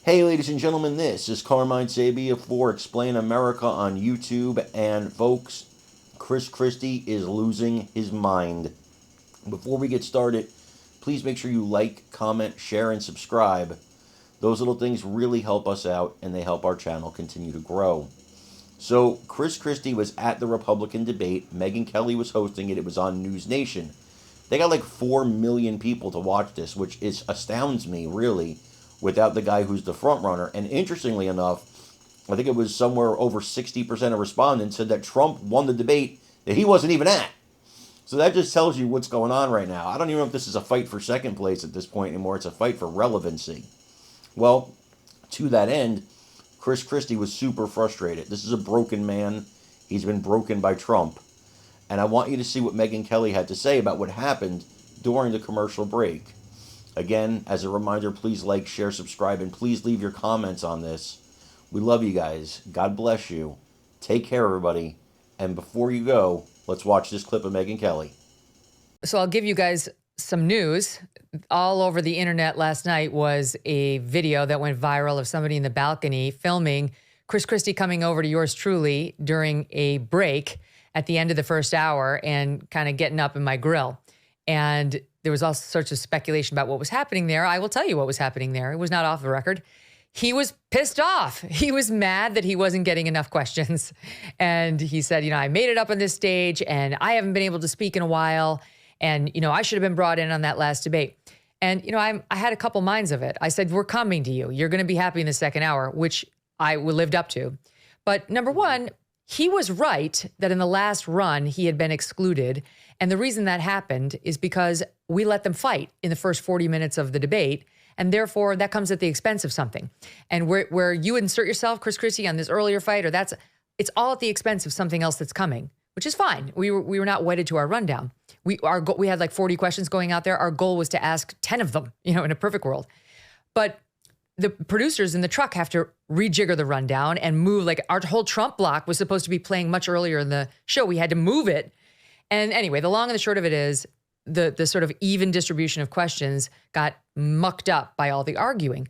Hey, ladies and gentlemen, this is Carmine Sabia for Explain America on YouTube. And folks, Christie is losing his mind. Before we get started, please make sure you like, comment, share, and subscribe. Those little things really help us out, and they help our channel continue to grow. So, Christie was at the Republican debate. Megyn Kelly was hosting it. It was on News Nation. They got like 4 million people to watch this, which astounds me, really, without the guy who's the front runner. And interestingly enough, I think it was somewhere over 60% of respondents said that Trump won the debate that he wasn't even at. So that just tells you what's going on right now. I don't even know if this is a fight for second place at this point anymore. It's a fight for relevancy. Well, to that end, Christie was super frustrated. This is a broken man. He's been broken by Trump. And I want you to see what Megyn Kelly had to say about what happened during the commercial break. Again, as a reminder, please like, share, subscribe, and please leave your comments on this. We love you guys. God bless you. Take care, everybody. And before you go, let's watch this clip of Megyn Kelly. So I'll give you guys some news. All over the internet last night was a video that went viral of somebody in the balcony filming Christie coming over to yours truly during a break at the end of the first hour and kind of getting up in my grill. And there was all sorts of speculation about what was happening there. I will tell you what was happening there. It was not off the record. He was pissed off. He was mad that he wasn't getting enough questions. And he said, I made it up on this stage and I haven't been able to speak in a while. And, I should have been brought in on that last debate. And, I had a couple minds of it. I said, we're coming to you. You're going to be happy in the second hour, which I lived up to. But number one, he was right that in the last run, he had been excluded. And the reason that happened is because we let them fight in the first 40 minutes of the debate. And therefore, that comes at the expense of something. And where you insert yourself, Christie, on this earlier fight, it's all at the expense of something else that's coming, which is fine. We were not wedded to our rundown. We had like 40 questions going out there. Our goal was to ask 10 of them, in a perfect world. But the producers in the truck have to rejigger the rundown and move. Like our whole Trump block was supposed to be playing much earlier in the show. We had to move it. And anyway, the long and the short of it is the sort of even distribution of questions got mucked up by all the arguing.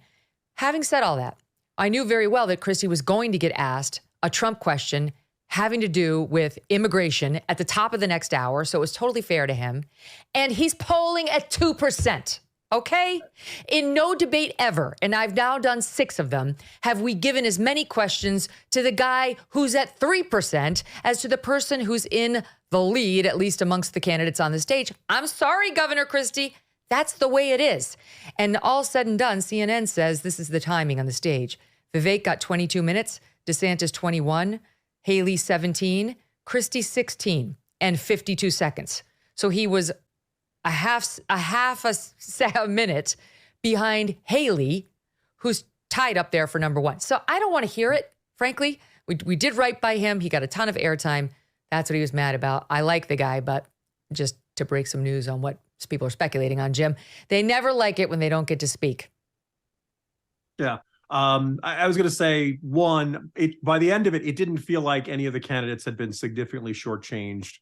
Having said all that, I knew very well that Christie was going to get asked a Trump question having to do with immigration at the top of the next hour. So it was totally fair to him. And he's polling at 2%. Okay? In no debate ever, and I've now done 6 of them, have we given as many questions to the guy who's at 3% as to the person who's in the lead, at least amongst the candidates on the stage. I'm sorry, Governor Christie. That's the way it is. And all said and done, CNN says this is the timing on the stage. Vivek got 22 minutes, DeSantis 21, Haley 17, Christie 16, and 52 seconds. So he was a half a minute behind Haley, who's tied up there for number 1. So I don't want to hear it, frankly. We did right by him. He got a ton of airtime. That's what he was mad about. I like the guy, but just to break some news on what people are speculating on, Jim, they never like it when they don't get to speak. Yeah. I was going to say, by the end of it, it didn't feel like any of the candidates had been significantly shortchanged.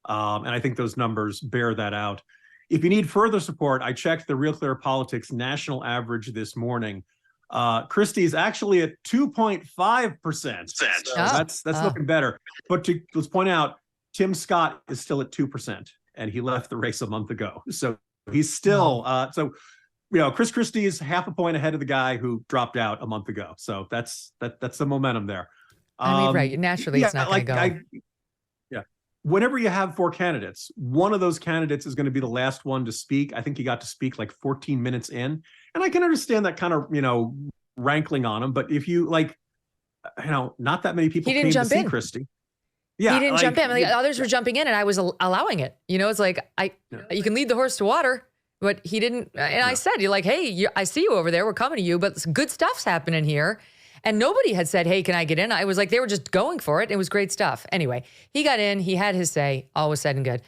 And I think those numbers bear that out. If you need further support, I checked the Real Clear Politics national average this morning. Christie is actually at 2.5%. So that's looking better. But let's point out, Tim Scott is still at 2%, and he left the race a month ago. So he's still Christie is half a point ahead of the guy who dropped out a month ago. So that's the momentum there. Right. Naturally, it's not going to go. Whenever you have 4 candidates, one of those candidates is going to be the last one to speak. I think he got to speak like 14 minutes in. And I can understand that kind of, rankling on him. But if you not that many people came to see Christie. Yeah, he didn't jump in. Others were jumping in and I was allowing it. It's like, you can lead the horse to water, but he didn't. And I said, hey, I see you over there. We're coming to you, but good stuff's happening here. And nobody had said, hey, can I get in? I was like, they were just going for it. It was great stuff. Anyway, he got in. He had his say. All was said and good.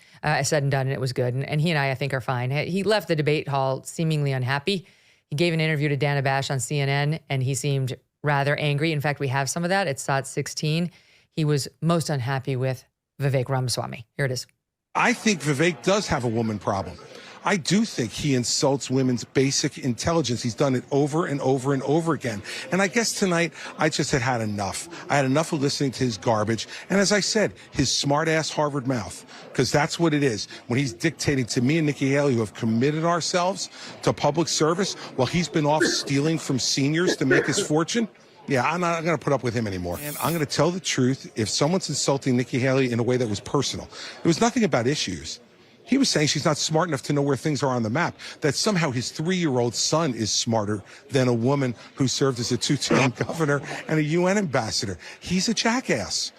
Said and done, and it was good. And he and I think, are fine. He left the debate hall seemingly unhappy. He gave an interview to Dana Bash on CNN, and he seemed rather angry. In fact, we have some of that. It's SOT 16. He was most unhappy with Vivek Ramaswamy. Here it is. I think Vivek does have a woman problem. I do think he insults women's basic intelligence. He's done it over and over and over again. And I guess tonight I just had enough. I had enough of listening to his garbage. And as I said, his smart-ass Harvard mouth, because that's what it is. When he's dictating to me and Nikki Haley, who have committed ourselves to public service, while he's been off stealing from seniors to make his fortune. Yeah, I'm not going to put up with him anymore. And I'm going to tell the truth. If someone's insulting Nikki Haley in a way that was personal, it was nothing about issues. He was saying she's not smart enough to know where things are on the map, that somehow his 3-year-old son is smarter than a woman who served as a 2-term governor and a UN ambassador. He's a jackass.